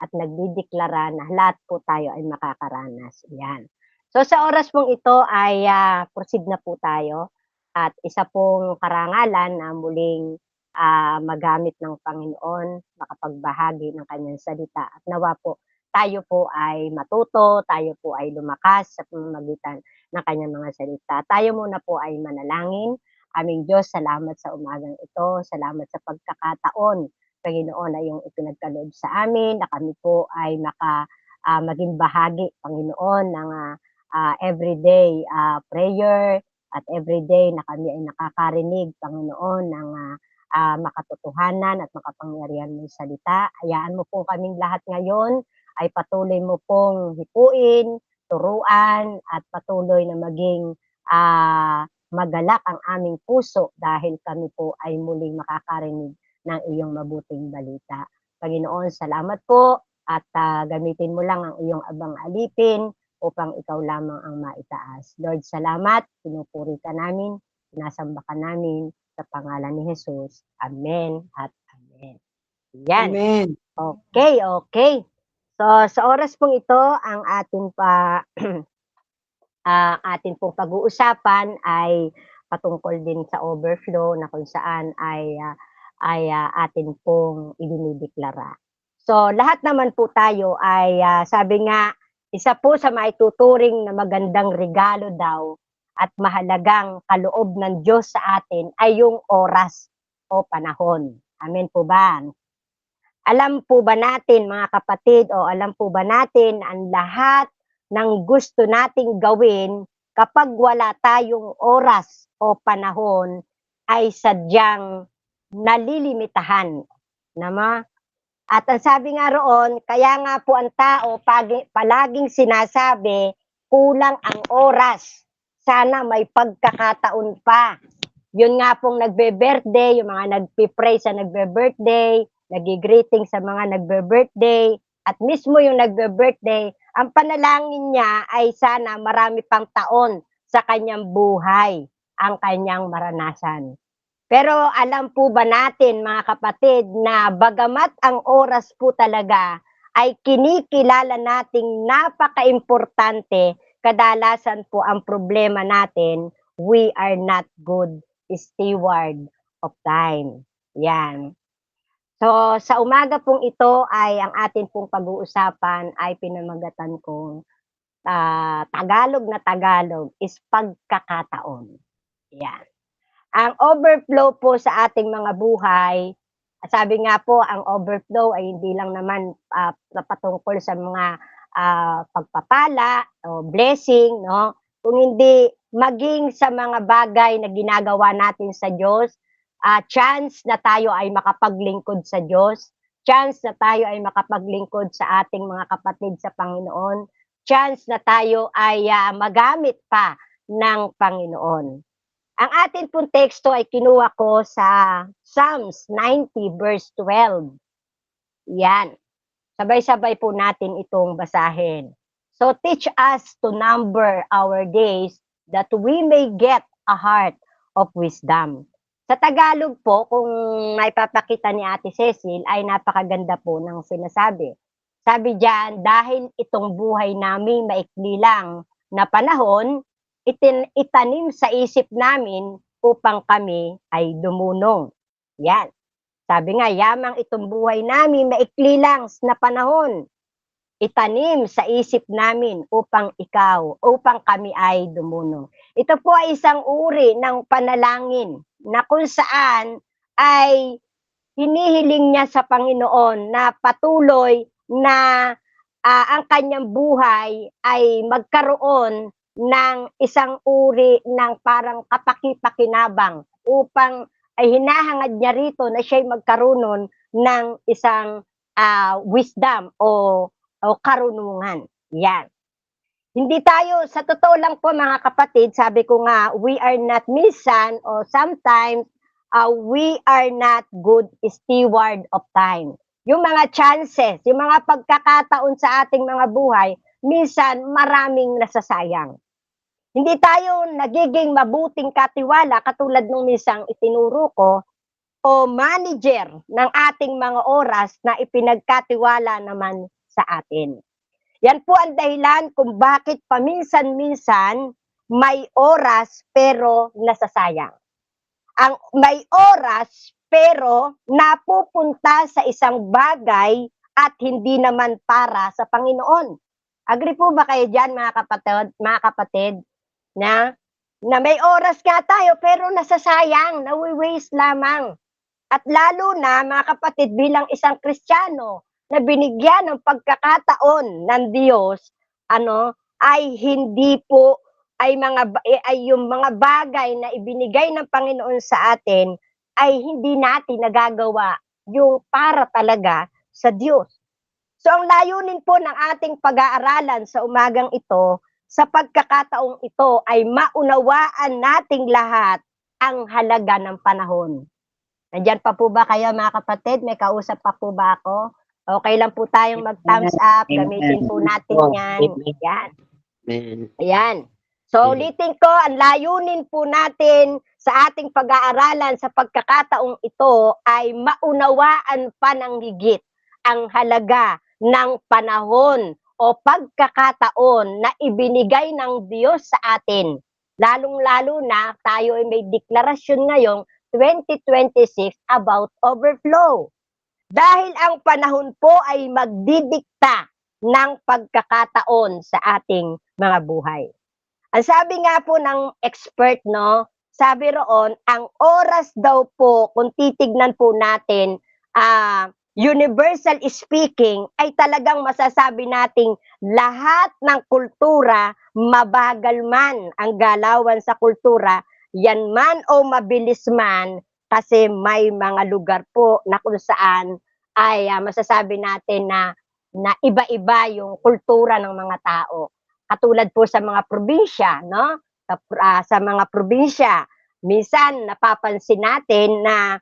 at nagdideklara na lahat po tayo ay makakaranas. Yan. So sa oras pong ito ay proceed na po tayo at isa pong karangalan na muling magamit ng Panginoon, makapagbahagi ng kanyang salita. At nawa po, tayo po ay matuto, tayo po ay lumakas sa pamamagitan ng kanyang mga salita. Tayo muna po ay manalangin. Aming Diyos, salamat sa umagang ito. Salamat sa pagkakataon, Panginoon, na iyong ipinagkaloob sa amin, na kami po ay maging bahagi, Panginoon, ng everyday prayer at everyday na kami ay nakakarinig, Panginoon, ng makatotohanan at makapangyarihan mong salita. Hayaan mo po kaming lahat ngayon ay patuloy mo pong hipuin, turuan, at patuloy na maging magalak ang aming puso dahil kami po ay muling makakarinig ng iyong mabuting balita. Panginoon, salamat po at gamitin mo lang ang iyong abang alipin upang ikaw lamang ang maitaas. Lord, salamat, pinupuri ka namin, sinasamba ka namin sa pangalan ni Jesus. Amen at amen. Yan. Amen. Okay. So, sa oras pong ito, ang atin pong pag-uusapan ay patungkol din sa overflow na kung saan ay atin pong idinideklara. So, lahat naman po tayo ay sabi nga, isa po sa maituturing na magandang regalo daw at mahalagang kaloob ng Diyos sa atin ay yung oras o panahon. Amen po ba? Alam po ba natin mga kapatid o alam po ba natin ang lahat ng gusto nating gawin kapag wala tayong oras o panahon ay sadyang nalilimitahan. Nama? At ang sabi nga roon, kaya nga po ang tao palaging sinasabi, kulang ang oras. Sana may pagkakataon pa. Yun nga pong nagbe-birthday, yung mga nagpipray sa nagbe-birthday, nagigreeting sa mga nagbe-birthday, at mismo yung nagbe-birthday, ang panalangin niya ay sana marami pang taon sa kanyang buhay ang kanyang maranasan. Pero alam po ba natin mga kapatid na bagamat ang oras po talaga ay kinikilala nating napaka-importante, kadalasan po ang problema natin, we are not good steward of time. Yan. So, sa umaga pong ito ay ang atin pong pag-uusapan ay pinamagatan kong Tagalog na Tagalog is pagkakataon. Yan. Ang overflow po sa ating mga buhay, sabi nga po, ang overflow ay hindi lang naman patungkol sa mga pagpapala o blessing, no? Kung hindi maging sa mga bagay na ginagawa natin sa Diyos, chance na tayo ay makapaglingkod sa Diyos, chance na tayo ay makapaglingkod sa ating mga kapatid sa Panginoon, chance na tayo ay magamit pa ng Panginoon. Ang atin pong teksto ay kinuha ko sa Psalms 90 verse 12. Yan. Sabay-sabay po natin itong basahin. So teach us to number our days that we may get a heart of wisdom. Sa Tagalog po, kung maipapakita ni Ate Cecil, ay napakaganda po ng sinasabi. Sabi diyan, dahil itong buhay namin maikli lang na panahon, itanim sa isip namin upang kami ay dumunong. Yan. Sabi nga, yamang itong buhay namin maikli lang na panahon, itanim sa isip namin upang kami ay dumunong. Ito po ay isang uri ng panalangin na kung saan ay hinihiling niya sa Panginoon na patuloy na ang kanyang buhay ay magkaroon ng isang uri ng parang kapaki-pakinabang upang ay hinahangad niya rito na siya'y magkaroon ng isang wisdom o karunungan. Yan. Hindi tayo, sa totoo lang po mga kapatid, sabi ko nga, we are not minsan or sometimes we are not good steward of time. Yung mga chances, yung mga pagkakataon sa ating mga buhay, minsan maraming nasasayang. Hindi tayo nagiging mabuting katiwala katulad nung minsang itinuro ko o manager ng ating mga oras na ipinagkatiwala naman sa atin. Yan po ang dahilan kung bakit paminsan-minsan may oras pero nasasayang. Ang may oras pero napupunta sa isang bagay at hindi naman para sa Panginoon. Agree po ba kayo dyan mga kapatid na may oras nga tayo pero nasasayang, nawi-waste lamang. At lalo na mga kapatid bilang isang Kristiyano na binigyan ng pagkakataon ng Diyos, ay hindi po ay yung mga bagay na ibinigay ng Panginoon sa atin ay hindi natin nagagawa yung para talaga sa Diyos. So ang layunin po ng ating pag-aaralan sa umagang ito, sa pagkakataong ito ay maunawaan nating lahat ang halaga ng panahon. Nandiyan pa po ba kayo mga kapatid? May kausap pa po ba ako? Okay lang po tayong mag-thumbs up. Gamitin po natin yan. Yan. Ayan. So ulitin ko, ang layunin po natin sa ating pag-aaralan sa pagkakataong ito ay maunawaan pa ng higit ang halaga ng panahon o pagkakataon na ibinigay ng Diyos sa atin. Lalong-lalo na tayo ay may deklarasyon ngayong 2026 about overflow. Dahil ang panahon po ay magdidikta ng pagkakataon sa ating mga buhay. Ang sabi nga po ng expert, sabi roon, ang oras daw po, kung titignan po natin, universal speaking, ay talagang masasabi nating lahat ng kultura, mabagal man ang galawan sa kultura, yan man o mabilis man, kasi may mga lugar po na kung saan ay masasabi natin na iba-iba yung kultura ng mga tao. Katulad po sa mga probinsya, sa mga probinsya, minsan napapansin natin na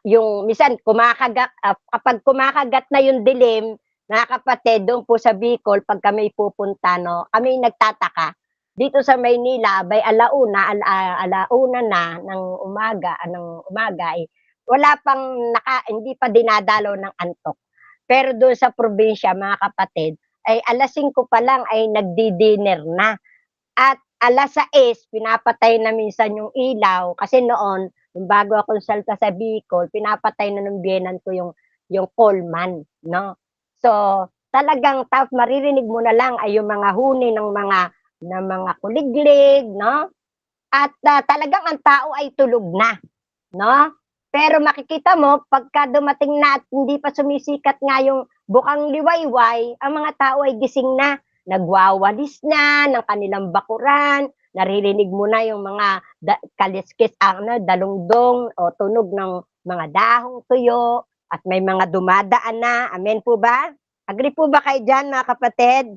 yung minsan kapag kumakagat na yung dilim, mga kapatid, doon po sa Bicol, pag kami pupunta, kami nagtataka. Dito sa Maynila, by alauna na ng umaga, wala pang hindi pa dinadalaw ng antok. Pero doon sa probinsya, mga kapatid, ay alas 5 pa lang ay nagdi-dinner na. At alas 6, pinapatay na minsan yung ilaw. Kasi noon, bago ako salta sa Bicol, pinapatay na ng biyenan ko yung coalman, So, talagang maririnig mo na lang ay yung mga huni ng mga kuliglig, At talagang ang tao ay tulog na, Pero makikita mo, pagka dumating na at hindi pa sumisikat nga yung bukang liwayway, ang mga tao ay gising na, nagwawalis na ng kanilang bakuran, naririnig mo na yung mga kaliskis, dalungdong o tunog ng mga dahong tuyo, at may mga dumadaan na. Amen po ba? Agree po ba kayo dyan, mga kapatid?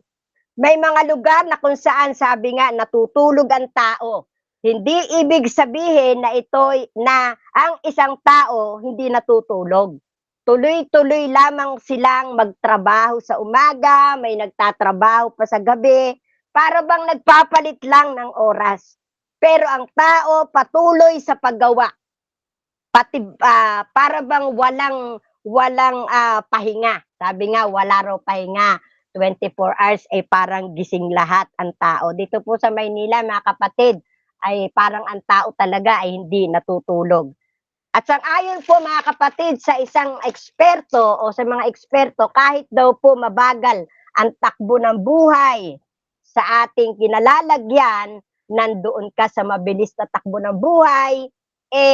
May mga lugar na kung saan sabi nga, natutulog ang tao. Hindi ibig sabihin na ang isang tao hindi natutulog. Tuloy-tuloy lamang silang magtrabaho sa umaga, may nagtatrabaho pa sa gabi, para bang nagpapalit lang ng oras. Pero ang tao patuloy sa paggawa. Para bang walang pahinga. Sabi nga, wala raw pahinga. 24 hours ay parang gising lahat ang tao. Dito po sa Maynila, mga kapatid, ay parang ang tao talaga ay hindi natutulog. At sang-ayon po mga kapatid sa isang eksperto o sa mga eksperto, kahit daw po mabagal ang takbo ng buhay sa ating kinalalagyan, nandoon ka sa mabilis na takbo ng buhay,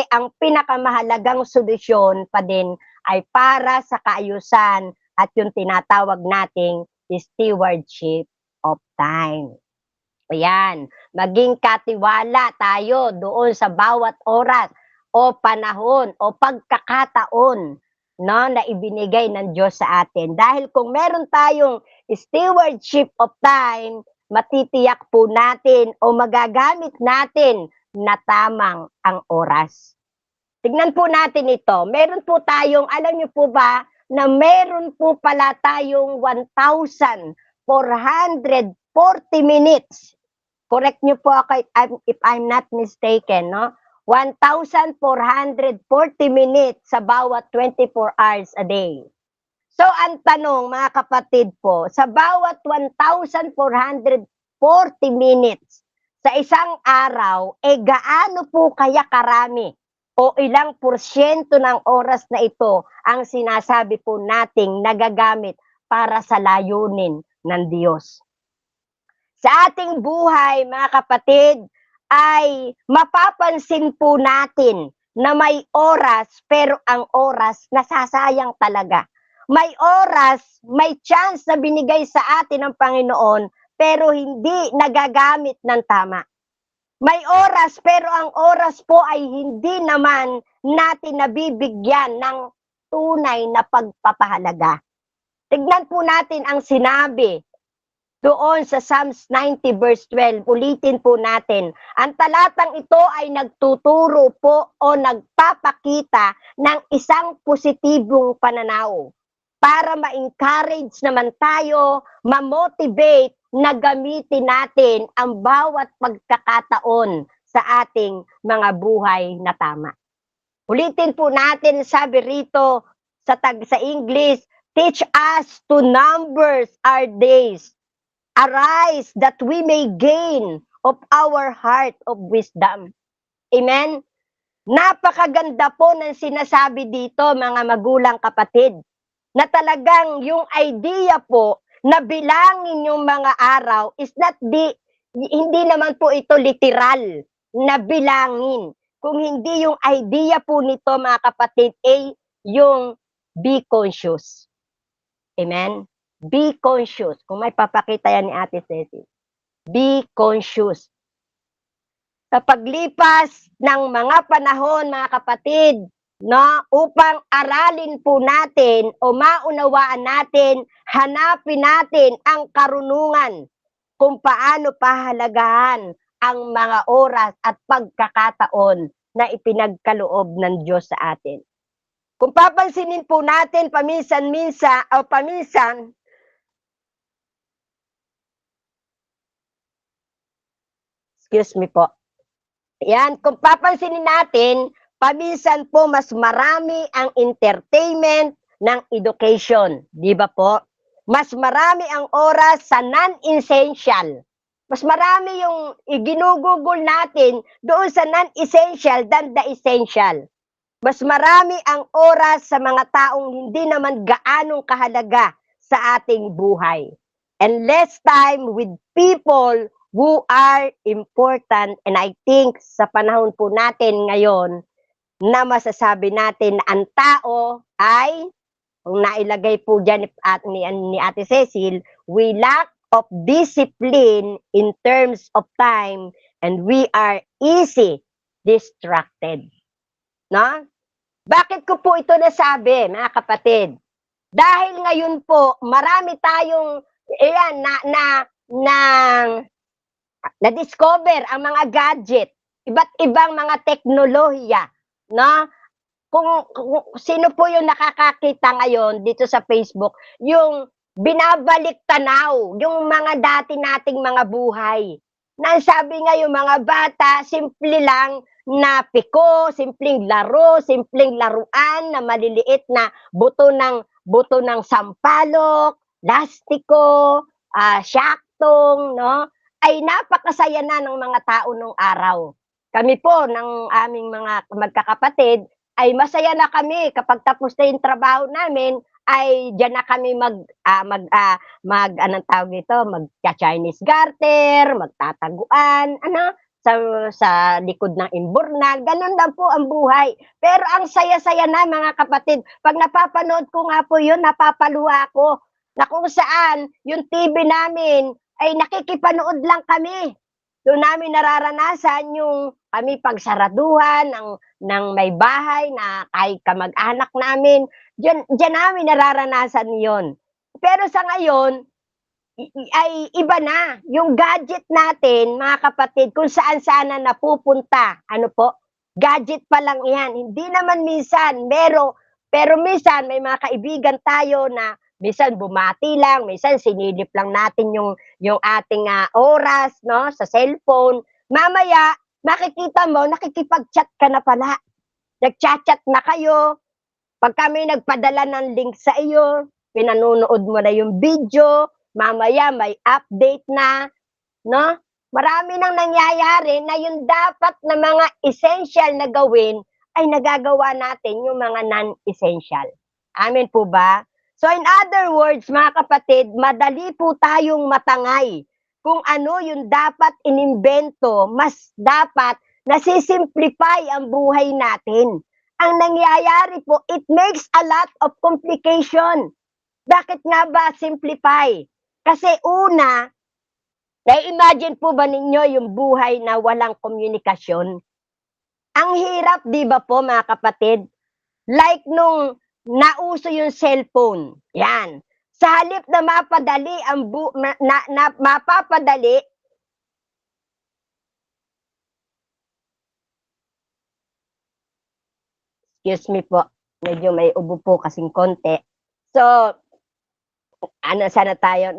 ang pinakamahalagang solusyon pa din ay para sa kaayusan at yung tinatawag nating stewardship of time. Ayan, maging katiwala tayo doon sa bawat oras o panahon o pagkakataon na ibinigay ng Diyos sa atin. Dahil kung meron tayong stewardship of time, matitiyak po natin o magagamit natin na tamang ang oras. Tignan po natin ito. Meron po tayong, alam niyo po ba, na meron po pala tayong 1,440 minutes. Correct niyo po ako if I'm not mistaken, 1,440 minutes sa bawat 24 hours a day. So, ang tanong, mga kapatid po, sa bawat 1,440 minutes sa isang araw, gaano po kaya karami o ilang porsyento ng oras na ito ang sinasabi po nating nagagamit para sa layunin ng Diyos? Sa ating buhay, mga kapatid, ay mapapansin po natin na may oras, pero ang oras nasasayang talaga. May oras, may chance na binigay sa atin ng Panginoon, pero hindi nagagamit ng tama. May oras, pero ang oras po ay hindi naman natin nabibigyan ng tunay na pagpapahalaga. Tignan po natin ang sinabi doon sa Psalms 90 verse 12, ulitin po natin. Ang talatang ito ay nagtuturo po o nagpapakita ng isang positibong pananaw para ma-encourage naman tayo, ma-motivate na gamitin natin ang bawat pagkakataon sa ating mga buhay na tama. Ulitin po natin, sabi rito sa English, teach us to numbers our days. Arise that we may gain of our heart of wisdom. Amen? Napakaganda po ng sinasabi dito, mga magulang kapatid, na talagang yung idea po na bilangin yung mga araw is hindi naman po ito literal na bilangin. Kung hindi yung idea po nito, mga kapatid, ay yung be conscious. Amen? Be conscious. Kung may papakita yan ni Ate Ceci. Be conscious. Sa paglipas ng mga panahon, mga kapatid, no, upang aralin po natin o maunawaan natin, hanapin natin ang karunungan kung paano pahalagahan ang mga oras at pagkakataon na ipinagkaloob ng Diyos sa atin. Kung papansinin po natin paminsan-minsan, excuse me po. Yan, kung papansinin natin, paminsan po mas marami ang entertainment ng education. Di ba po? Mas marami ang oras sa non-essential. Mas marami yung iginugugol natin doon sa non-essential than the essential. Mas marami ang oras sa mga taong hindi naman gaanong kahalaga sa ating buhay. And less time with people who are important. And I think sa panahon po natin ngayon, na masasabi natin na ang tao ay, kung nailagay po dyan ni Ate Cecil, we lack of discipline in terms of time and we are easy distracted. No? Bakit ko po ito nasabi, mga kapatid? Dahil ngayon po, marami tayong na-discover ang mga gadget, iba't ibang mga teknolohiya, no? Kung sino po yung nakakakita ngayon dito sa Facebook, yung binabalik tanaw, yung mga dati nating mga buhay. Na sabi nga yung mga bata, simple lang na piko, simpleng laro, simpleng laruan na maliliit na buto ng sampalok, lastiko, syaktong, no? Ay napakasaya na ng mga tao nung araw. Kami po, ng aming mga magkakapatid, ay masaya na kami kapag tapos na yung trabaho namin, ay diyan na kami anong tawag nito, mag-Chinese garter, magtataguan, sa likod ng imburnal, ganun lang po ang buhay. Pero ang saya-saya na, mga kapatid, pag napapanood ko nga po yun, napapaluha ako, na kung saan yung TV namin ay nakikipanood lang kami. Doon namin nararanasan yung kami pagsaraduhan ng may bahay na kahit kamag-anak namin, diyan namin nararanasan yon. Pero sa ngayon, ay iba na. Yung gadget natin, mga kapatid, kung saan-saan na napupunta, gadget pa lang yan. Hindi naman minsan, pero minsan may mga kaibigan tayo na minsan bumati lang, minsan sinilip lang natin yung ating oras, no, sa cellphone. Mamaya, makikita mo, nakikipag-chat ka na pala. Nag-chat-chat na kayo, pagka may nagpadala ng link sa iyo, pinanonood mo na yung video, mamaya may update na, no? Marami nang nangyayari na yung dapat na mga essential na gawin ay nagagawa natin yung mga non-essential. Amen po ba? So in other words, mga kapatid, madali po tayong matangay kung ano yung dapat inimbento, mas dapat nasisimplify ang buhay natin. Ang nangyayari po, it makes a lot of complication. Bakit nga ba simplify? Kasi una, na-imagine po ba ninyo yung buhay na walang komunikasyon? Ang hirap, di ba po mga kapatid? Like nung nauso yung cellphone, yan. Sa halip na mapadali ang mapapadali, excuse me po, medyo may ubo po kasing konti. So, sana tayo,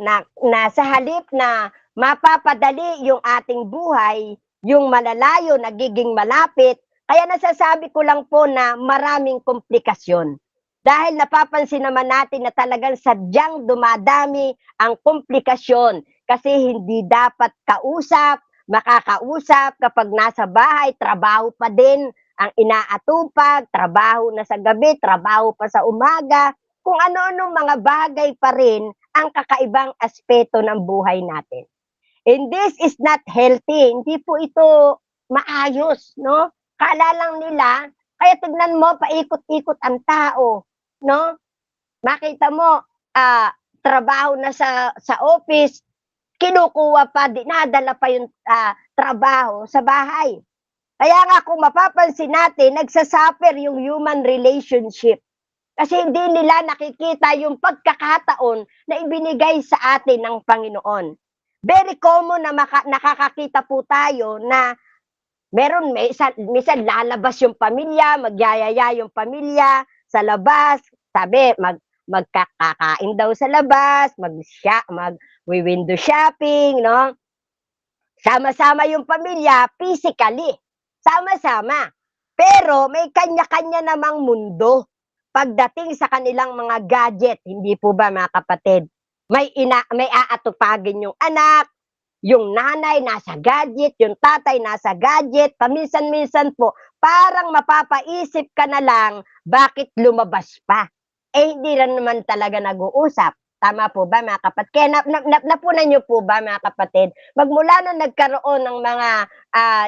sa halip na mapapadali yung ating buhay, yung malalayo nagiging malapit, kaya nasasabi ko lang po na maraming komplikasyon. Dahil napapansin naman natin na talagang sadyang dumadami ang komplikasyon kasi hindi dapat kausap, makakausap kapag nasa bahay, trabaho pa din ang inaatupag, trabaho na sa gabi, trabaho pa sa umaga, kung ano-anong mga bagay pa rin ang kakaibang aspeto ng buhay natin. And this is not healthy. Hindi po ito maayos, no? Kala lang nila, kaya tignan mo, paikot-ikot ang tao, no? Makita mo, trabaho na sa office, kinukuha pa, dinadala pa yung trabaho sa bahay. Kaya nga kung mapapansin natin, nagsasuffer yung human relationship. Kasi hindi nila nakikita yung pagkakataon na ibinigay sa atin ng Panginoon. Very common na nakakakita po tayo na minsan lalabas yung pamilya, magyayaya yung pamilya sa labas, sabi, magkakakain daw sa labas, mag-window shopping, no? Sama-sama yung pamilya, physically. Sama-sama. Pero may kanya-kanya namang mundo pagdating sa kanilang mga gadget. Hindi po ba mga kapatid? May aatupagin yung anak, yung nanay nasa gadget, yung tatay nasa gadget, paminsan-minsan po, parang mapapaisip ka na lang, bakit lumabas pa? Hindi rin naman talaga nag-uusap. Tama po ba mga kapatid? Kaya napunan niyo po ba mga kapatid? Magmula nung nagkaroon ng mga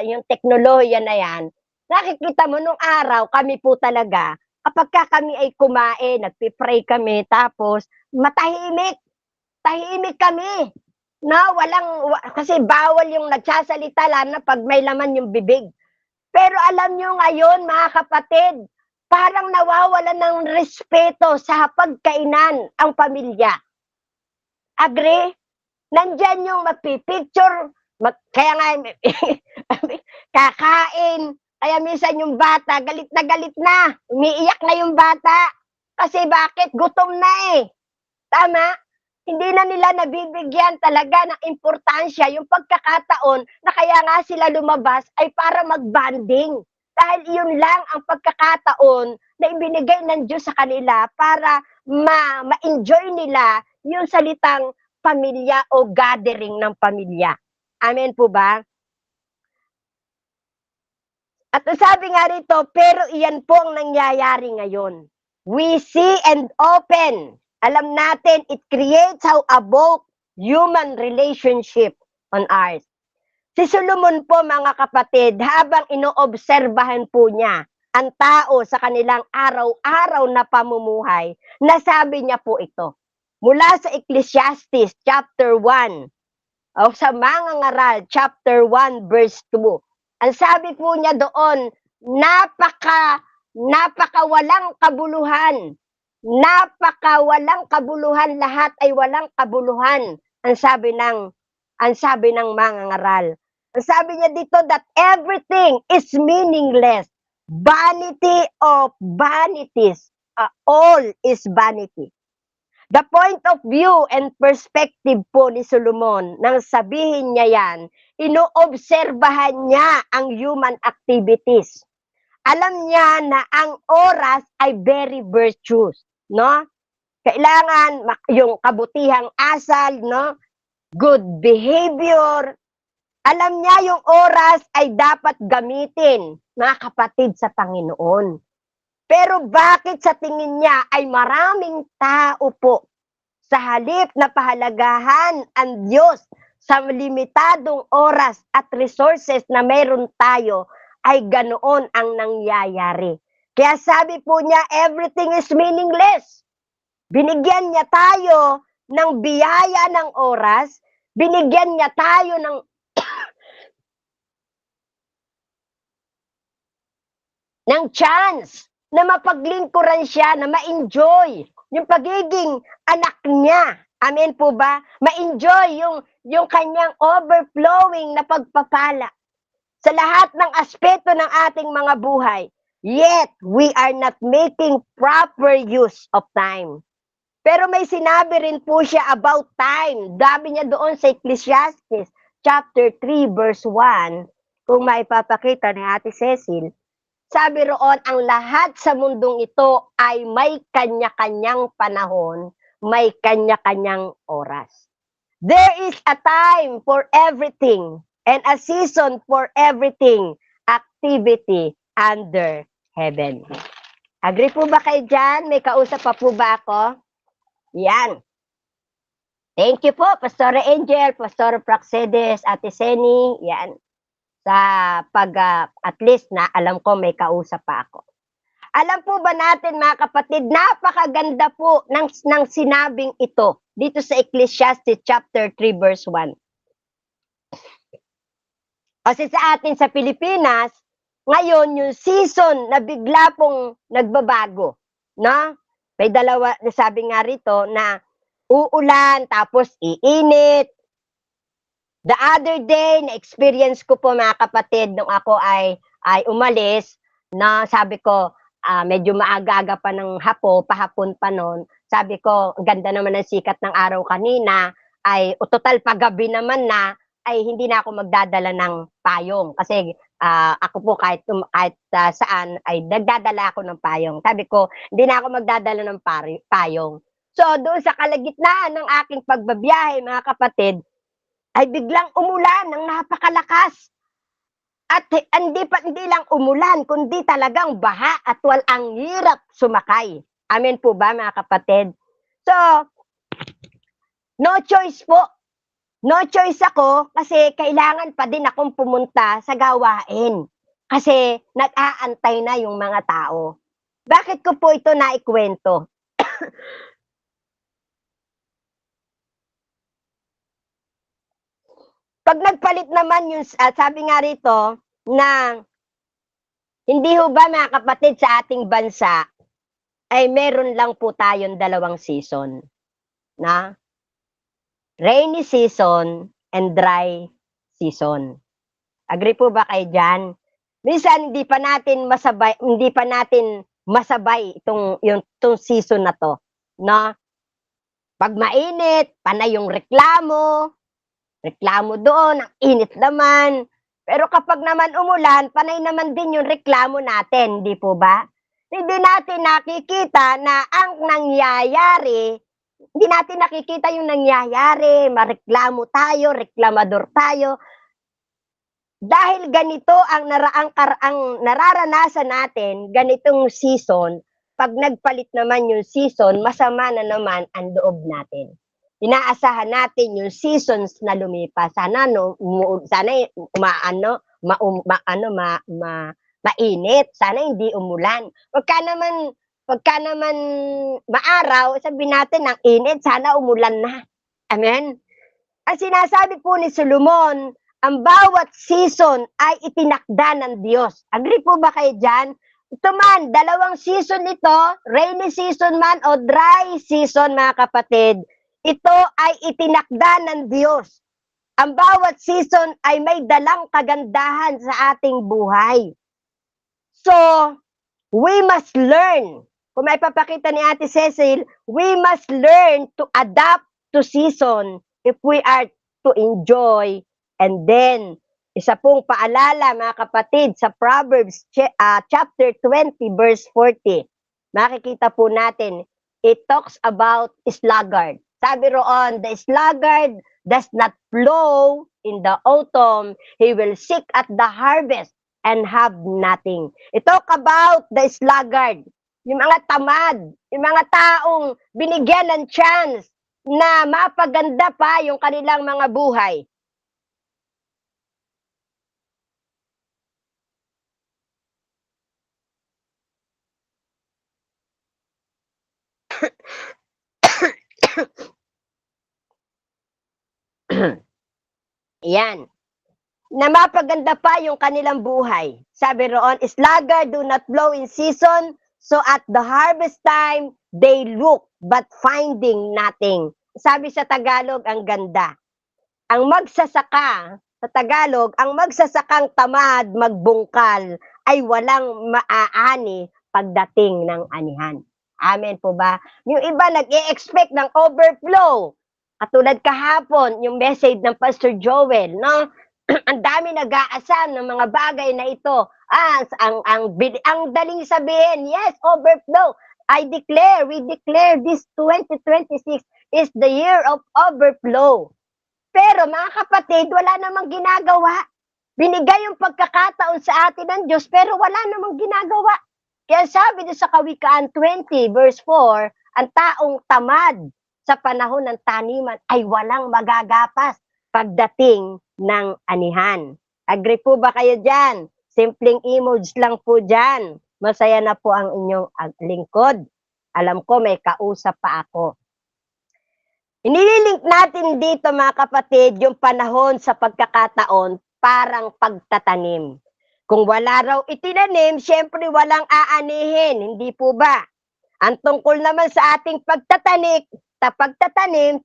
yung teknolohiya na yan, nakikita mo nung araw, kami po talaga, kapag kami ay kumain, nagpipray kami, tapos tahimik kami. No, kasi bawal yung nagsasalita lang na pag may laman yung bibig. Pero alam nyo ngayon, mga kapatid, parang nawawalan ng respeto sa pagkainan ang pamilya. Agree? Nandyan yung magpipicture, kaya nga, kakain, kaya minsan yung bata, galit na, umiiyak na yung bata. Kasi bakit? Gutom na eh. Tama? Hindi na nila nabibigyan talaga ng importansya yung pagkakataon na kaya nga sila lumabas ay para mag-bonding. Dahil yun lang ang pagkakataon na ibinigay ng Diyos sa kanila para ma-enjoy nila yung salitang pamilya o gathering ng pamilya. Amen po ba? At sabi nga rito, pero iyan po ang nangyayari ngayon. We see and open. Alam natin, it creates how about human relationship on earth. Si Solomon po mga kapatid, habang inoobserbahan po niya ang tao sa kanilang araw-araw na pamumuhay, nasabi niya po ito. Mula sa Ecclesiastes chapter 1, o sa Mangangaral chapter 1 verse 2, ang sabi po niya doon, napakawalang kabuluhan. Napakawalang kabuluhan, lahat ay walang kabuluhan. Ang sabi ng Mangangaral. Ang sabi niya dito that everything is meaningless. Vanity of vanities. All is vanity. The point of view and perspective po ni Solomon, nang sabihin niya yan, inoobserbahan niya ang human activities. Alam niya na ang oras ay very virtuous, no? Kailangan yung kabutihang asal, no? Good behavior. Alam niya yung oras ay dapat gamitin, mga kapatid, sa Panginoon. Pero bakit sa tingin niya ay maraming tao po, sa halip na pahalagahan ang Diyos sa limitadong oras at resources na meron tayo, ay ganoon ang nangyayari. Kaya sabi po niya, everything is meaningless. Binigyan niya tayo ng biyaya ng oras, binigyan niya tayo ng chance na mapaglingkuran siya, na ma-enjoy yung pagiging anak niya. Amen po ba? Ma-enjoy yung kanyang overflowing na pagpapala sa lahat ng aspeto ng ating mga buhay. Yet, we are not making proper use of time. Pero may sinabi rin po siya about time. Sabi niya doon sa Ecclesiastes chapter 3 verse 1, kung maipapakita ni Ate Cecil, sabi roon, ang lahat sa mundong ito ay may kanya-kanyang panahon, may kanya-kanyang oras. There is a time for everything and a season for everything, activity under heaven. Agree po ba kayo dyan? May kausap pa po ba ako? Yan. Thank you po, Pastor Angel, Pastor Praxedes, Ate Seni, yan. Sa at least na alam ko may kausap pa ako. Alam po ba natin, mga kapatid, napakaganda po ng sinabing ito dito sa Ecclesiastes chapter 3 verse 1. Kasi sa atin sa Pilipinas, ngayon yung season na bigla pong nagbabago, no? May dalawa, sabi nga rito na uulan tapos iinit. The other day, na-experience ko po, mga kapatid, nung ako ay umalis, na sabi ko, medyo maaga-aga pa ng pahapon pa noon. Sabi ko, ganda naman ng sikat ng araw kanina, ay total paggabi naman na, ay hindi na ako magdadala ng payong. Kasi ako po kahit saan, ay nagdadala ako ng payong. Sabi ko, hindi na ako magdadala ng payong. So, doon sa kalagitnaan ng aking pagbabiyahe, mga kapatid, ay biglang umulan ng napakalakas. At hindi lang umulan, kundi talagang baha at walang hirap sumakay. Amen po ba, mga kapatid? So, no choice po. No choice ako kasi kailangan pa din akong pumunta sa gawain. Kasi nag-aantay na yung mga tao. Bakit ko po ito naikwento? Pag nagpalit naman yung, sabi nga rito, na hindi ho ba, mga kapatid, sa ating bansa, ay meron lang po tayong dalawang season, na rainy season and dry season. Agree po ba kayo dyan? Minsan hindi pa natin masabay itong season na to, no? Pag mainit, panay yung reklamo doon, ang init naman. Pero kapag naman umulan, panay naman din yung reklamo natin, di po ba? Hindi natin nakikita na ang nangyayari, hindi natin nakikita yung nangyayari, mareklamo tayo, reklamador tayo. Dahil ganito ang nararanasan natin, ganitong season, pag nagpalit naman yung season, masama na naman ang loob natin. Inaasahan natin yung seasons na lumipas. Sana mainit. Sana hindi umulan. Pagka naman maaraw, sabihin natin ang init, sana umulan na. Amen. Ang sinasabi po ni Solomon, ang bawat season ay itinakda ng Diyos. Agree po ba kayo dyan? Ito man, dalawang season ito, rainy season man o dry season, mga kapatid, ito ay itinakda ng Diyos. Ang bawat season ay may dalang kagandahan sa ating buhay. So, we must learn kung may papakita ni Ate Cecil, we must learn to adapt to season if we are to enjoy. And then, isa pong paalala mga kapatid sa Proverbs chapter 20 verse 40. Makikita po natin, it talks about sluggard. Sabi roon, the sluggard does not plow in the autumn, he will seek at the harvest and have nothing. It talk about the sluggard, yung mga tamad, yung mga taong binigyan ng chance na mapaganda pa yung kanilang mga buhay. Yan. Na mapaganda pa yung kanilang buhay. Sabi roon, sluggard do not blow in season, so at the harvest time, they look but finding nothing. Sabi sa Tagalog, ang ganda. Ang magsasaka, sa Tagalog, ang magsasakang tamad magbungkal ay walang maaani pagdating ng anihan. Amen po ba? Yung iba nag-e-expect ng overflow. Katulad kahapon, yung message ng Pastor Joel, no? Ang dami nag-aasam ng mga bagay na ito. Ang daling sabihin, yes, overflow. We declare this 2026 is the year of overflow. Pero mga kapatid, wala namang ginagawa. Binigay yung pagkakataon sa atin ng Diyos, pero wala namang ginagawa. Kaya sabi doon sa Kawikaan 20 verse 4, ang taong tamad sa panahon ng taniman ay walang magagapas pagdating ng anihan. Agree po ba kayo dyan? Simpleng emoji lang po dyan. Masaya na po ang inyong lingkod. Alam ko may kausap pa ako. Inililink natin dito mga kapatid yung panahon sa pagkakataon parang pagtatanim. Kung wala raw itinanim, syempre walang aanihin, hindi po ba? Ang tungkol naman sa ating pagtatanim,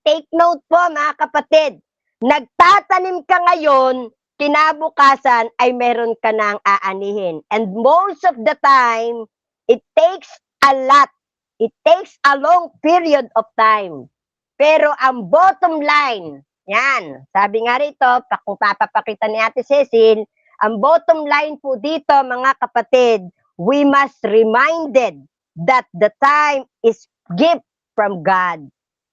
take note po mga kapatid, nagtatanim ka ngayon, kinabukasan ay meron ka nang aanihin. And most of the time, it takes a lot. It takes a long period of time. Pero ang bottom line, yan, sabi nga rito, kung papapakita ni Ate Cecil, ang bottom line po dito mga kapatid, we must reminded that the time is gift from God.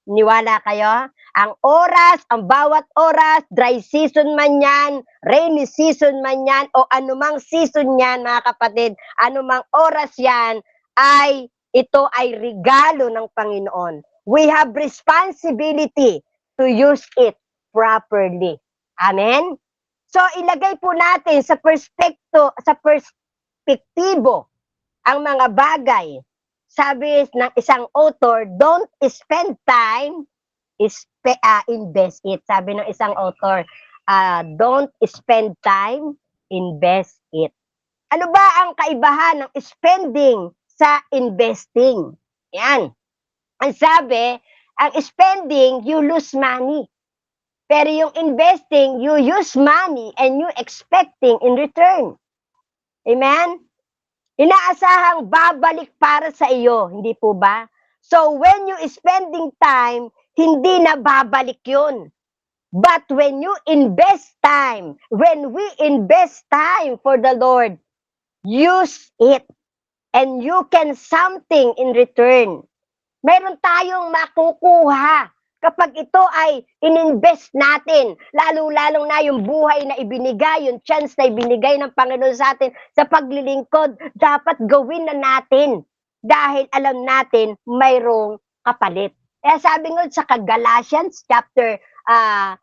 Niwala kayo? Ang oras, ang bawat oras, dry season man yan, rainy season man yan, o anumang season yan mga kapatid, anumang oras yan, ito ay regalo ng Panginoon. We have responsibility to use it properly. Amen? So, ilagay po natin sa perspektibo ang mga bagay. Sabi ng isang author, don't spend time, invest it. Sabi ng isang author, don't spend time, invest it. Ano ba ang kaibahan ng spending sa investing? Yan. Ang sabi, ang spending, you lose money. Pero yung investing, you use money and you expecting in return. Amen? Inaasahang babalik para sa iyo, hindi po ba? So when you spending time, hindi na babalik yun. But when you invest time, when we invest time for the Lord, use it and you can something in return. Meron tayong makukuha kapag ito ay ininvest natin, lalo-lalong na yung buhay na ibinigay, yung chance na ibinigay ng Panginoon sa atin sa paglilingkod, dapat gawin na natin dahil alam natin mayroong kapalit. Kaya sabi nga sa Galatians chapter 6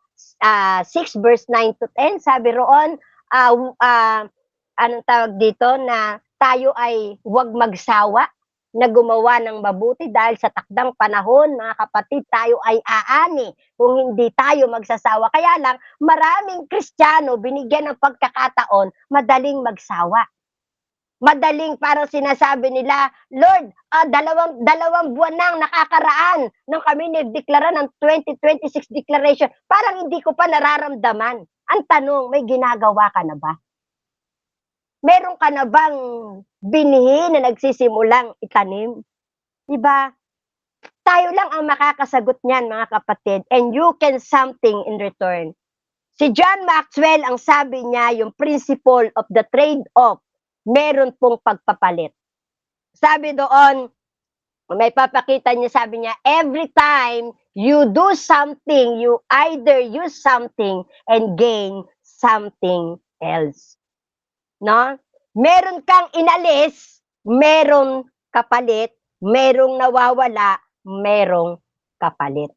verse 9 to 10, sabi roon, anong tawag dito, na tayo ay huwag magsawa na gumawa ng mabuti dahil sa takdang panahon, mga kapatid, tayo ay aani kung hindi tayo magsasawa. Kaya lang, maraming Kristiyano binigyan ng pagkakataon, madaling magsawa. Madaling parang sinasabi nila, Lord, dalawang buwan nang nakakaraan nang kami nagdeklara ng 2026 declaration, parang hindi ko pa nararamdaman. Ang tanong, may ginagawa ka na ba? Meron ka na bang binhi na nagsisimulang itanim? 'Di ba? Tayo lang ang makakasagot niyan, mga kapatid, and you can something in return. Si John Maxwell, ang sabi niya, yung principle of the trade-off, meron pong pagpapalit. Sabi doon, may papakita niya, sabi niya, every time you do something, you either use something and gain something else. No? Meron kang inalis, meron kapalit, merong nawawala, merong kapalit.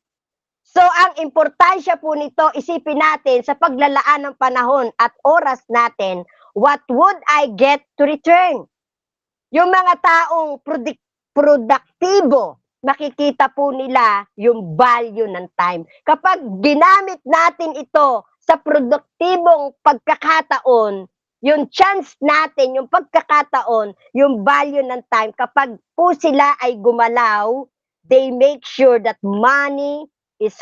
So, ang importansya po nito, isipin natin sa paglalaan ng panahon at oras natin, what would I get to return? Yung mga taong produktibo, makikita po nila yung value ng time. Kapag ginamit natin ito sa produktibong pagkakataon, yung chance natin, yung pagkakataon, yung value ng time, kapag po sila ay gumalaw, they make sure that money is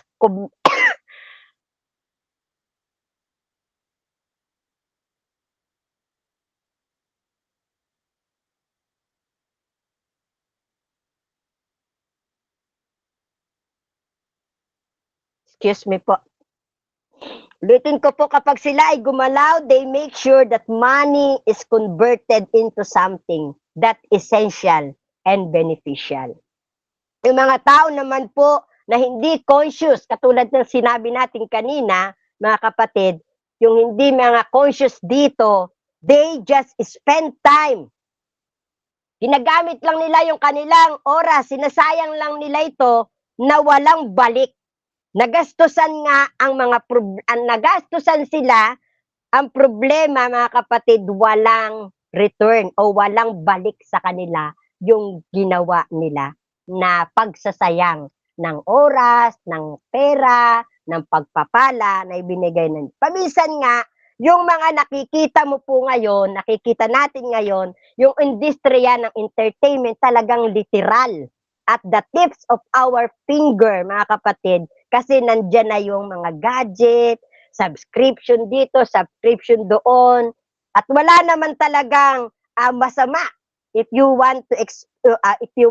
excuse me po. Ulitin ko po, kapag sila ay gumalaw, they make sure that money is converted into something that essential and beneficial. Yung mga tao naman po na hindi conscious, katulad ng sinabi natin kanina, mga kapatid, yung hindi mga conscious dito, they just spend time. Ginagamit lang nila yung kanilang oras, sinasayang lang nila ito na walang balik. Nagastusan nga ang nagastusan sila, ang problema, mga kapatid, walang return o walang balik sa kanila yung ginawa nila na pagsasayang ng oras, ng pera, ng pagpapala na ibinigay ng paminsan nga, yung mga nakikita mo po ngayon, nakikita natin ngayon, yung industriya ng entertainment talagang literal at the tips of our finger, mga kapatid, kasi nandyan na yung mga gadget, subscription dito, subscription doon, at wala naman talagang masama if you want to if we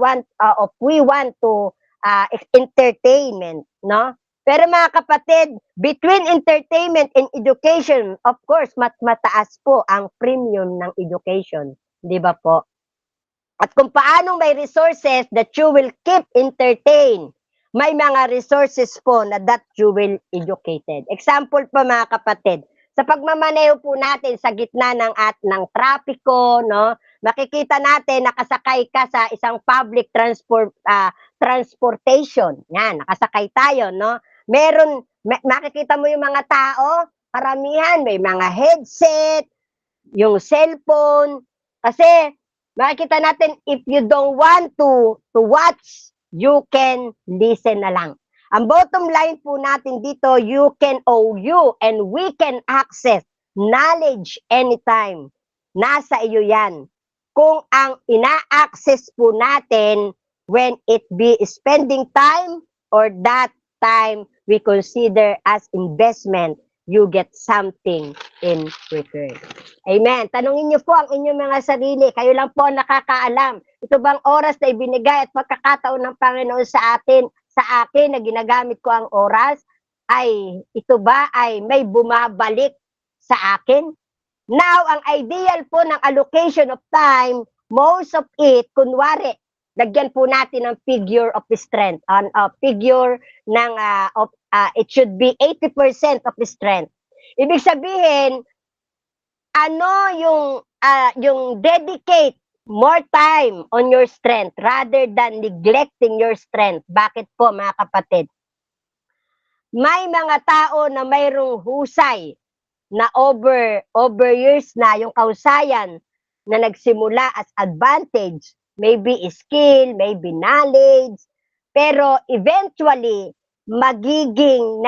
want to entertainment, no? Pero mga kapatid, between entertainment and education, of course, mataas po ang premium ng education, di ba po? At kung paano may resources that you will keep entertained, may mga resources po na that you will educated. Example po, mga kapatid, sa pagmamaneho po natin sa gitna ng trapiko, no, makikita natin nakasakay ka sa isang public transportation. Yan, nakasakay tayo, no? Makikita mo yung mga tao, karamihan may mga headset, yung cellphone, kasi makikita natin, if you don't want to watch, you can listen na lang. Ang bottom line po natin dito, you and we can access knowledge anytime. Nasa iyo yan. Kung ang ina-access po natin, when it be spending time or that time we consider as investment, you get something in return. Amen. Tanungin niyo po ang inyong mga sarili. Kayo lang po ang nakakaalam. Ito bang oras na ibinigay at pagkakataon ng Panginoon sa akin na ginagamit ko ang oras, ay ito ba ay may bumabalik sa akin? Now, ang ideal po ng allocation of time, most of it, kunwari, lagyan po natin ng figure of strength, figure ng it should be 80% of strength. Ibig sabihin, ano yung dedicate more time on your strength rather than neglecting your strength. Bakit po, mga kapatid? May mga tao na mayroong husay na over years na yung kausayan na nagsimula as advantage, maybe skill, maybe knowledge, pero eventually nagiging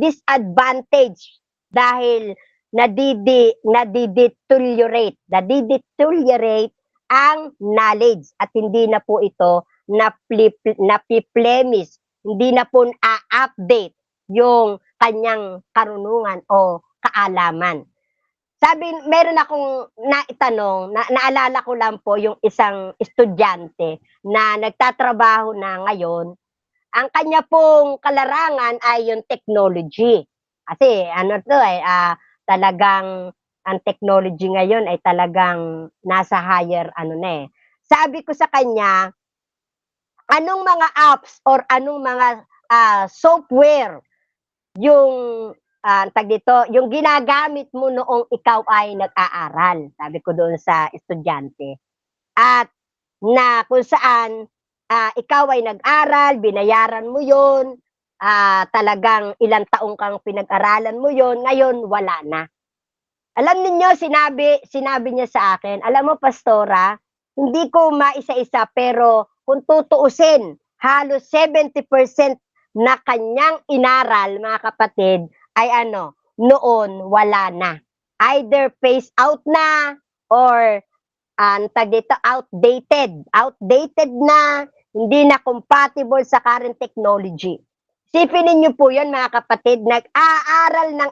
disadvantage dahil nadideteriorate ang knowledge at hindi na po ito napiplemish, hindi na po a-update yung kanyang karunungan o kaalaman. Sabi meron akong naitanong, naalala ko lang po yung isang estudyante na nagtatrabaho na ngayon. Ang kanya pong kalarangan ay yung technology. Kasi ano 'to, talagang ang technology ngayon ay talagang nasa higher ano na, eh. Sabi ko sa kanya, "Anong mga apps or anong mga, software yung, tawag dito, yung ginagamit mo noong ikaw ay nag-aaral?" Sabi ko doon sa estudyante. At na kung saan, ikaw ay nag-aral, binayaran mo yun, talagang ilang taong kang pinag-aralan mo yun, ngayon wala na. Alam ninyo sinabi sinabi niya sa akin, "Alam mo pastora, hindi ko maisa-isa pero kung tutuusin halos 70% na kanyang inaral mga kapatid ay ano, noon wala na. Either phase out na or tawag dito, outdated na, hindi na compatible sa current technology. Isipin ninyo po 'yun mga kapatid, nag-aral ng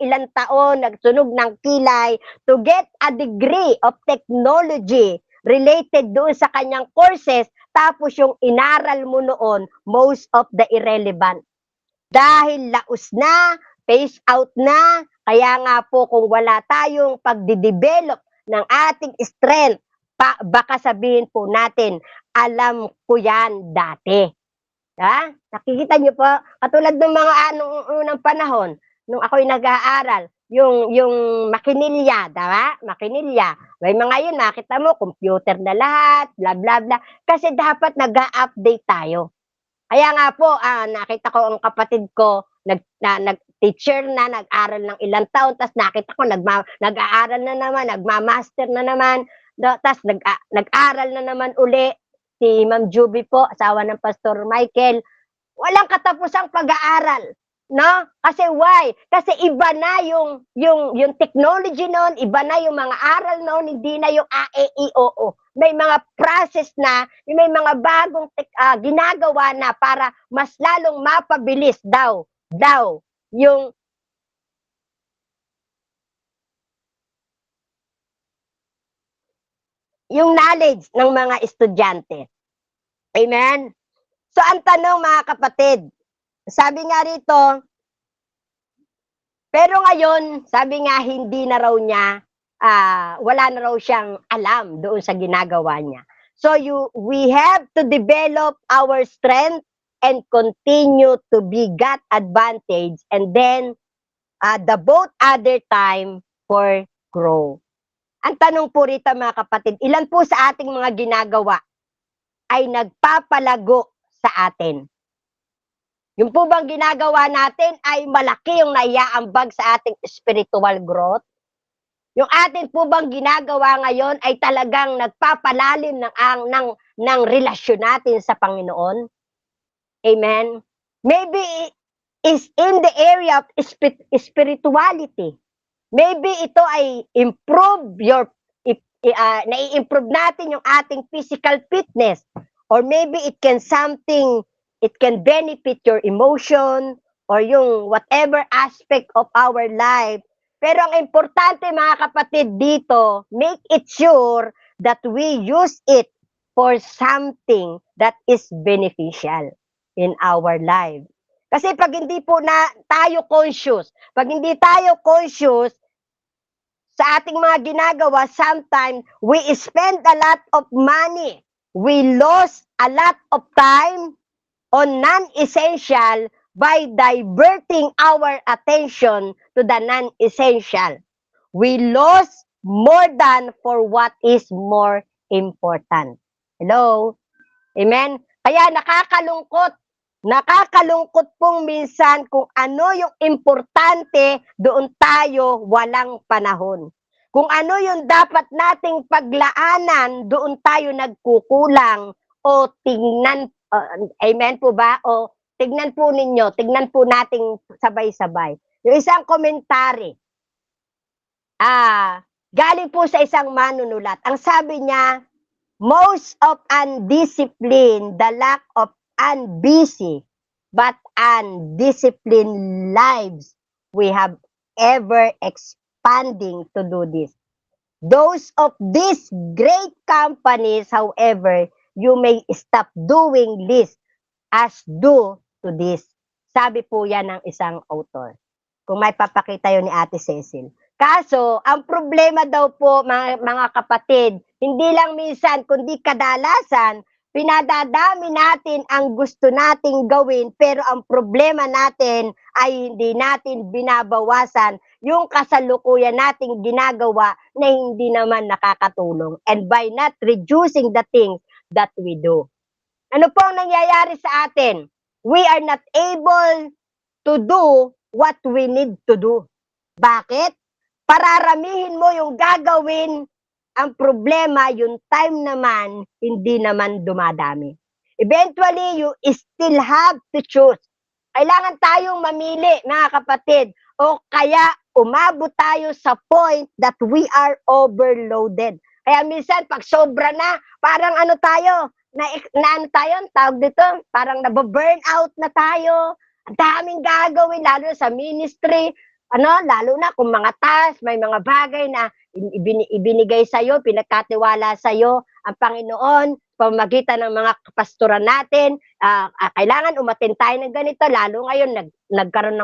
ilang taon, nagsunog ng kilay to get a degree of technology related doon sa kanyang courses, tapos yung inaral mo noon, most of the irrelevant. Dahil laos na, phase out na, kaya nga po kung wala tayong pagde-develop ng ating strength, baka sabihin po natin, alam ko yan dati. Nakikita niyo po, katulad ng mga nung unang panahon, nung ako'y nag-aaral, yung makinilya, tama? Makinilya. May mga yun, nakita mo, computer na lahat, bla bla bla. Kasi dapat nag-a-update tayo. Kaya nga po, nakita ko ang kapatid ko nag-teacher na, nag-aral ng ilang taon, ta's nakita ko nag-aaral na naman, nagma-master na naman, ta's nag-aral na naman uli. Si Ma'am Juby po, asawa ng Pastor Michael, walang katapusang pag-aaral, 'no? Kasi why? Kasi iba na yung technology noon, iba na yung mga aral noon, hindi na yung a, e, i, o, o. May mga process na, may mga bagong ginagawa na para mas lalong mapabilis daw yung knowledge ng mga estudyante. Amen? So ang tanong mga kapatid, sabi nga rito, pero ngayon, sabi nga hindi na raw niya, wala na raw siyang alam doon sa ginagawa niya. So we have to develop our strength and continue to be God advantage, and then devote other time for grow. Ang tanong po rito mga kapatid, ilan po sa ating mga ginagawa ay nagpapalago sa atin? Yung po bang ginagawa natin ay malaki yung naiaambag sa ating spiritual growth? Yung atin po bang ginagawa ngayon ay talagang nagpapalalim ng relasyon natin sa Panginoon? Amen? Maybe is in the area of spirituality. Maybe ito ay nai-improve natin yung ating physical fitness, or maybe it can benefit your emotion or yung whatever aspect of our life. Pero ang importante mga kapatid dito, make it sure that we use it for something that is beneficial in our life. Kasi pag hindi po na tayo conscious, pag hindi tayo conscious sa ating mga ginagawa, sometimes we spend a lot of money. We lost a lot of time on non-essential by diverting our attention to the non-essential. We lost more than for what is more important. Hello? Amen? Kaya nakakalungkot pong minsan kung ano yung importante, doon tayo walang panahon. Kung ano yung dapat nating paglaanan, doon tayo nagkukulang o tingnan, amen po ba? O tignan po ninyo, tignan po nating sabay-sabay. Yung isang komentary, galing po sa isang manunulat. Ang sabi niya, most of undisciplined, the lack of unbusy, but undisciplined lives we have ever experienced funding to do this. Those of these great companies, however, you may stop doing this as do to this. Sabi po yan ng isang author. Kung may papakita yun ni Ate Cecil. Kaso, ang problema daw po, mga kapatid, hindi lang minsan, kundi kadalasan, pinadadami natin ang gusto nating gawin, pero ang problema natin ay hindi natin binabawasan yung kasalukuyan nating ginagawa na hindi naman nakakatulong. And by not reducing the things that we do. Ano po ang nangyayari sa atin? We are not able to do what we need to do. Bakit? Pararamihin mo yung gagawin, ang problema, yung time naman, hindi naman dumadami. Eventually, you still have to choose. Kailangan tayong mamili, mga kapatid, o kaya umabot tayo sa point that we are overloaded. Kaya minsan, pag sobra na, parang ano tayo, ano tayo, tawag dito, parang nababurn out na tayo, ang daming gagawin, lalo sa ministry, lalo na kung mga task, may mga bagay na ibinigay sa'yo, pinagkatiwala sa'yo, ang Panginoon, pamamagitan ng mga pastoran natin, kailangan umattend tayo ng ganito, lalo ngayon, nagkaroon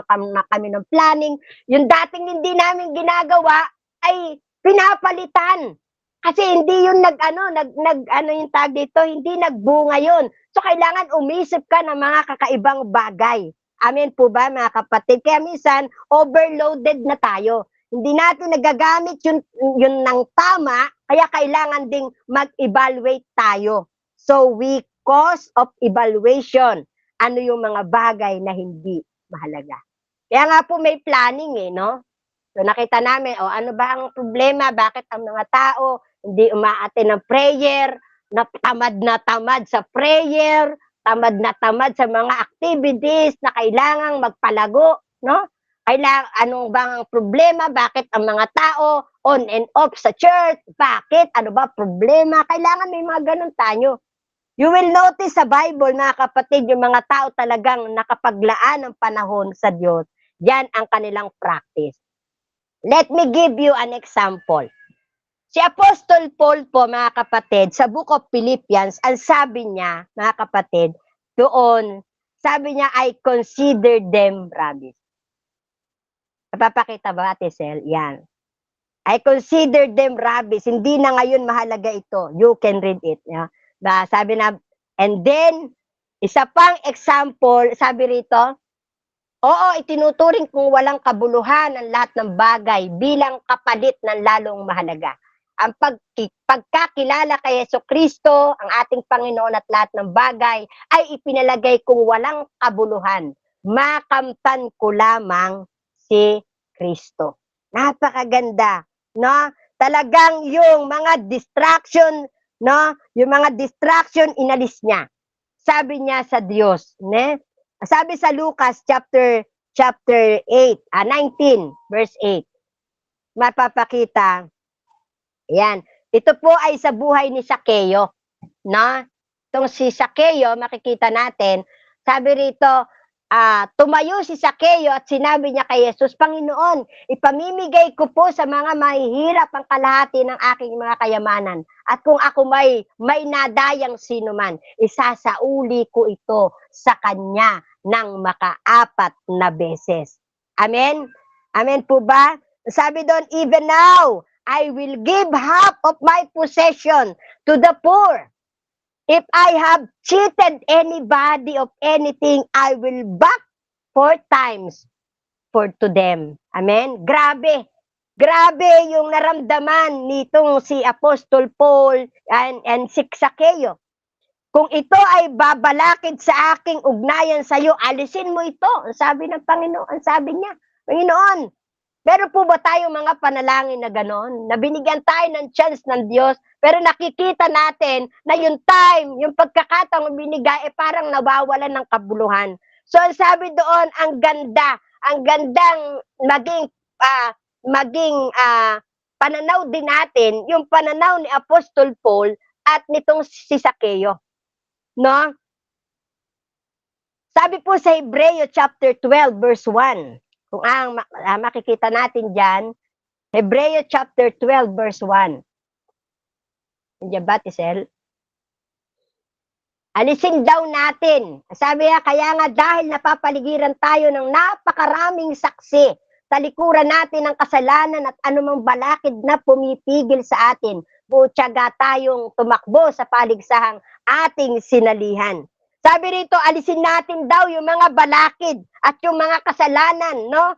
kami ng planning, yung dating hindi namin ginagawa, ay pinapalitan. Kasi hindi yun yung tag dito, hindi nagbunga yun. So, kailangan umisip ka ng mga kakaibang bagay. Amen po ba, mga kapatid? Kaya minsan, overloaded na tayo. Hindi natin nagagamit yun ng tama, kaya kailangan ding mag-evaluate tayo. So, cause of evaluation. Ano yung mga bagay na hindi mahalaga. Kaya nga po may planning no? So, nakita namin, ano ba ang problema? Bakit ang mga tao hindi umaattend ng prayer, na tamad sa prayer, tamad na tamad sa mga activities na kailangang magpalago, no? Anong bang ang problema? Bakit ang mga tao on and off sa church? Bakit? Ano ba problema? Kailangan may mga ganun tayo. You will notice sa Bible, mga kapatid, yung mga tao talagang nakapaglaan ng panahon sa Diyos. Yan ang kanilang practice. Let me give you an example. Si Apostol Paul po, mga kapatid, sa Book of Philippians, ang sabi niya, mga kapatid, doon, sabi niya, I consider them rubbish. Napapakita ba, Ate Sel? Yan. I consider them rubbish. Hindi na ngayon mahalaga ito. You can read it. Yeah. Sabi na, and then, isa pang example, sabi rito, oo, itinuturing kung walang kabuluhan ang lahat ng bagay bilang kapalit ng lalong mahalaga. Ang pagkakilala kay Jesucristo, ang ating Panginoon at lahat ng bagay, ay ipinalagay kung walang kabuluhan. Makamtan ko lamang si Kristo. Napakaganda, no? Talagang yung mga distraction, no? Yung mga distraction, inalis niya. Sabi niya sa Diyos, ne? Sabi sa Lucas chapter 8, 19, verse 8. Mapapakita. Yan. Ito po ay sa buhay ni Sakeo, no? Itong si Sakeo, makikita natin, sabi rito, tumayo si Sakeo at sinabi niya kay Jesus, Panginoon, ipamimigay ko po sa mga mahihirap ang kalahati ng aking mga kayamanan. At kung ako may nadayang sino man, isasauli ko ito sa kanya ng makaapat na beses. Amen? Amen po ba? Sabi doon, even now, I will give half of my possession to the poor. If I have cheated anybody of anything, I will back 4 times to them. Amen? Grabe. Grabe yung naramdaman nitong si Apostol Paul and si Sakeo. Kung ito ay babalakid sa aking ugnayan sa iyo, alisin mo ito. Ang sabi ng Panginoon, ang sabi niya, Panginoon, meron po ba tayong mga panalangin na gano'n? Na binigyan tayo ng chance ng Diyos, pero nakikita natin na yung time, yung pagkakataong binigay, parang nawawalan ng kabuluhan. So, ang sabi doon, ang gandang maging pananaw din natin, yung pananaw ni Apostol Paul at nitong si Sakeo. No? Sabi po sa Hebreo chapter 12, verse 1, kung makikita natin dyan, Hebreo chapter 12 verse 1. Nandiyan ba, Tisel? Alisin daw natin. Sabi nga, kaya nga dahil napapaligiran tayo ng napakaraming saksi, talikuran natin ang kasalanan at anumang balakid na pumipigil sa atin. Butyaga tayong tumakbo sa paligsahang ating sinalihan. Sabi rito, alisin natin daw yung mga balakid at yung mga kasalanan, no?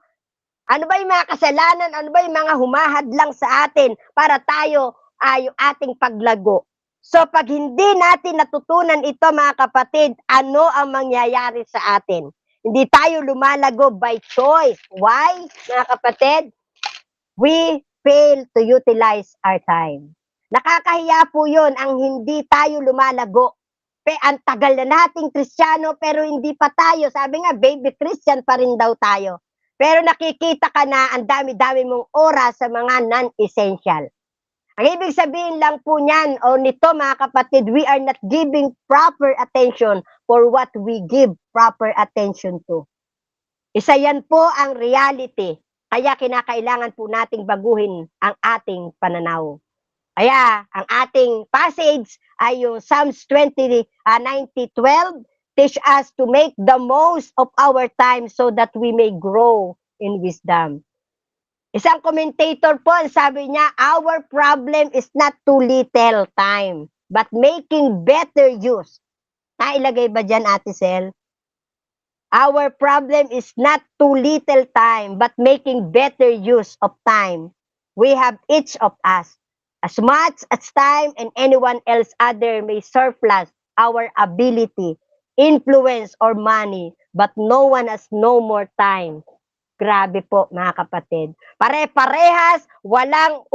Ano ba yung mga kasalanan? Ano ba yung mga humahadlang sa atin para tayo yung ating paglago? So pag hindi natin natutunan ito mga kapatid, ano ang mangyayari sa atin? Hindi tayo lumalago by choice. Why, mga kapatid? We fail to utilize our time. Nakakahiya po yun ang hindi tayo lumalago. Ang tagal na nating Kristiyano pero hindi pa tayo. Sabi nga, baby Christian pa rin daw tayo. Pero nakikita ka na ang dami-dami mong oras sa mga non-essential. Ang ibig sabihin lang po niyan o nito mga kapatid, we are not giving proper attention for what we give proper attention to. Isa yan po ang reality. Kaya kinakailangan po nating baguhin ang ating pananaw. Kaya ang ating passage ay yung Psalms 90:12, teach us to make the most of our time so that we may grow in wisdom. Isang commentator po, sabi niya, our problem is not too little time, but making better use. Nailagay ba dyan, Ate Sel? Our problem is not too little time, but making better use of time. We have each of us, as much as time and anyone else other may surplus our ability, influence, or money, but no one has no more time. Grabe po mga kapatid. Pare-parehas, walang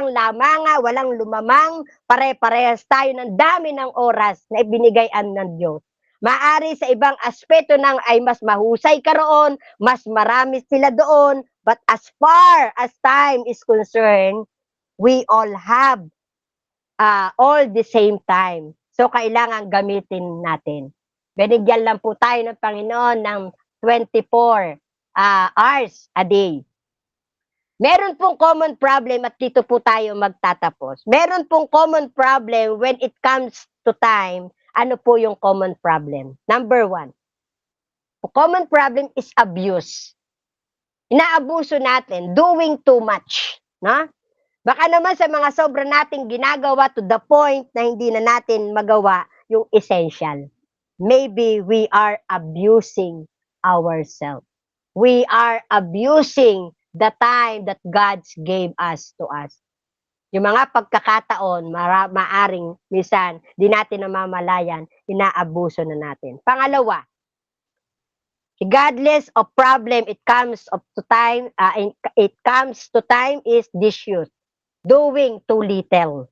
lamanga, walang lumamang, pare-parehas tayo ng dami ng oras na ibinigayan ng Diyos. Maari sa ibang aspeto ng ay mas mahusay ka roon, mas marami sila doon, but as far as time is concerned, we all have all the same time. So kailangan gamitin natin. Binigyan lang po tayo ng Panginoon ng 24 hours a day. Meron pong common problem at dito po tayo magtatapos. Meron pong common problem when it comes to time. Ano po yung common problem? Number 1. The common problem is abuse. Inaabuso natin, doing too much. No? Baka naman sa mga sobra nating ginagawa to the point na hindi na natin magawa yung essential. Maybe we are abusing ourselves. We are abusing the time that God gave us to us. Yung mga pagkakataon, maaring minsan, di natin namamalayan, inaabuso na natin. Pangalawa, regardless of problem, it comes to time is disuse. Doing too little.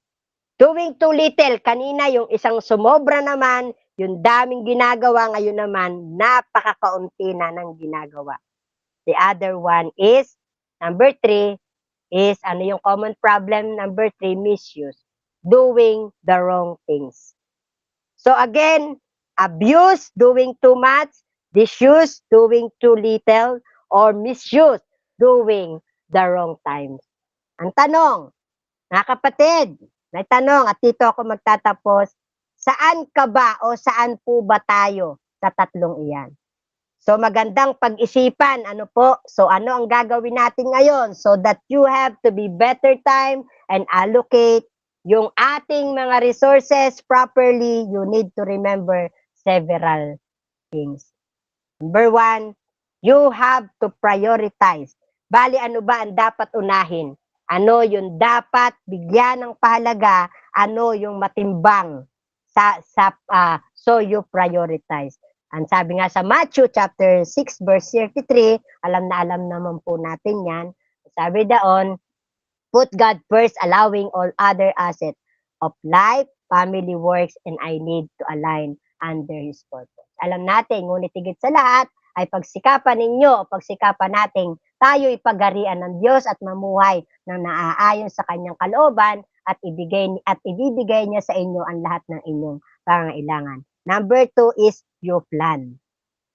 Doing too little. Kanina yung isang sumobra naman, yung daming ginagawa, ngayon naman, napakakaunti na ng ginagawa. The other one is, number 3, is ano yung common problem? Number 3, misuse. Doing the wrong things. So again, abuse, doing too much, disuse, doing too little, or misuse, doing the wrong times. Ang tanong, mga kapatid, may tanong at dito ako magtatapos, saan ka ba o saan po ba tayo sa tatlong iyan? So magandang pag-isipan, ano po? So ano ang gagawin natin ngayon? So that you have to be better time and allocate yung ating mga resources properly, you need to remember several things. Number 1, you have to prioritize. Bali, ano ba ang dapat unahin? Ano yung dapat bigyan ng pahalaga? Ano yung matimbang? So you prioritize. Ang sabi nga sa Matthew chapter 6 verse 33, alam naman po natin yan. Sabi daon, put God first, allowing all other assets of life, family, works, and I need to align under His purpose. Alam natin, ngunit higit sa lahat, ay pagsikapan ninyo, pagsikapan nating tayo ipagarian ng Diyos at mamuhay na naaayon sa Kanyang kalooban at ibibigay niya sa inyo ang lahat ng inyong pangangailangan. Number 2 is you plan.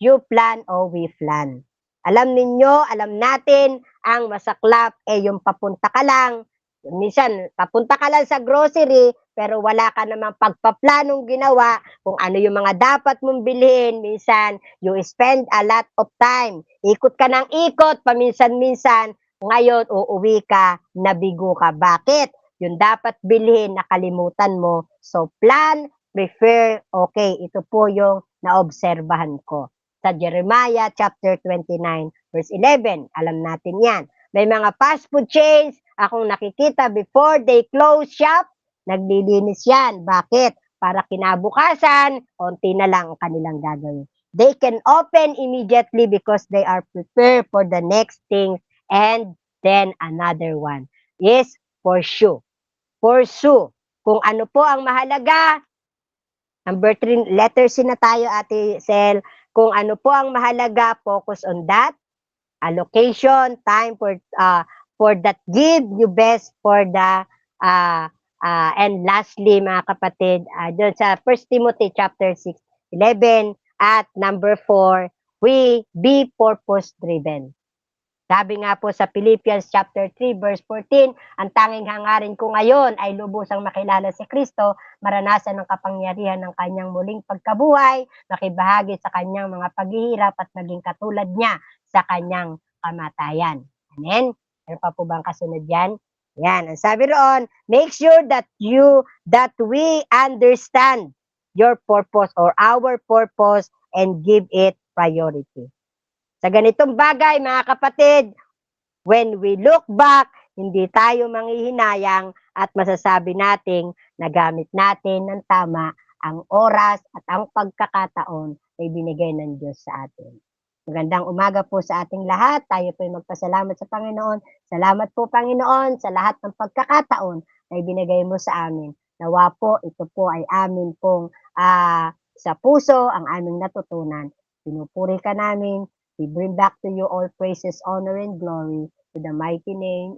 You plan or we plan. Alam ninyo, alam natin, ang masaklap yung papunta ka lang. Minsan, papunta ka lang sa grocery, pero wala ka namang pagpaplanong ginawa kung ano yung mga dapat mong bilhin. Minsan, you spend a lot of time. Ikot ka ng ikot, paminsan-minsan. Ngayon, uuwi ka, nabigo ka. Bakit? Yung dapat bilhin, nakalimutan mo. So, plan, prefer, okay, ito po yung naobserbahan ko. Sa Jeremiah chapter 29, verse 11, alam natin yan. May mga fast food chains, akong nakikita before they close shop, naglilinis yan. Bakit? Para kinabukasan, konti na lang ang kanilang gagawin. They can open immediately because they are prepared for the next thing and then another one is pursue. Pursue. Kung ano po ang mahalaga, number 3, letter C na tayo, Ate Sel. Kung ano po ang mahalaga, focus on that. Allocation, time for that, give you best for the and lastly mga kapatid, doon sa 1 Timothy chapter 6:11 at number 4, we be purpose driven. Sabi nga po sa Philippians chapter 3 verse 14, ang tanging hangarin ko ngayon ay lubusang makilala si Kristo, maranasan ang kapangyarihan ng kanyang muling pagkabuhay, makibahagi sa kanyang mga paghihirap at maging katulad niya sa kanyang kamatayan. Amen? Ano pa po bang kasunod yan? Yan, ang sabi roon, make sure that we understand your purpose or our purpose and give it priority. Sa ganitong bagay, mga kapatid, when we look back, hindi tayo manghihinayang at masasabi nating nagamit natin ng tama ang oras at ang pagkakataon na binigay ng Diyos sa atin. Magandang umaga po sa ating lahat. Tayo po ay magpasalamat sa Panginoon. Salamat po, Panginoon, sa lahat ng pagkakataon na ibinigay mo sa amin. Nawa po, ito po ay amin pong sa puso ang aming natutunan. Pinupuri ka namin. We bring back to you all praises, honor, and glory to the mighty name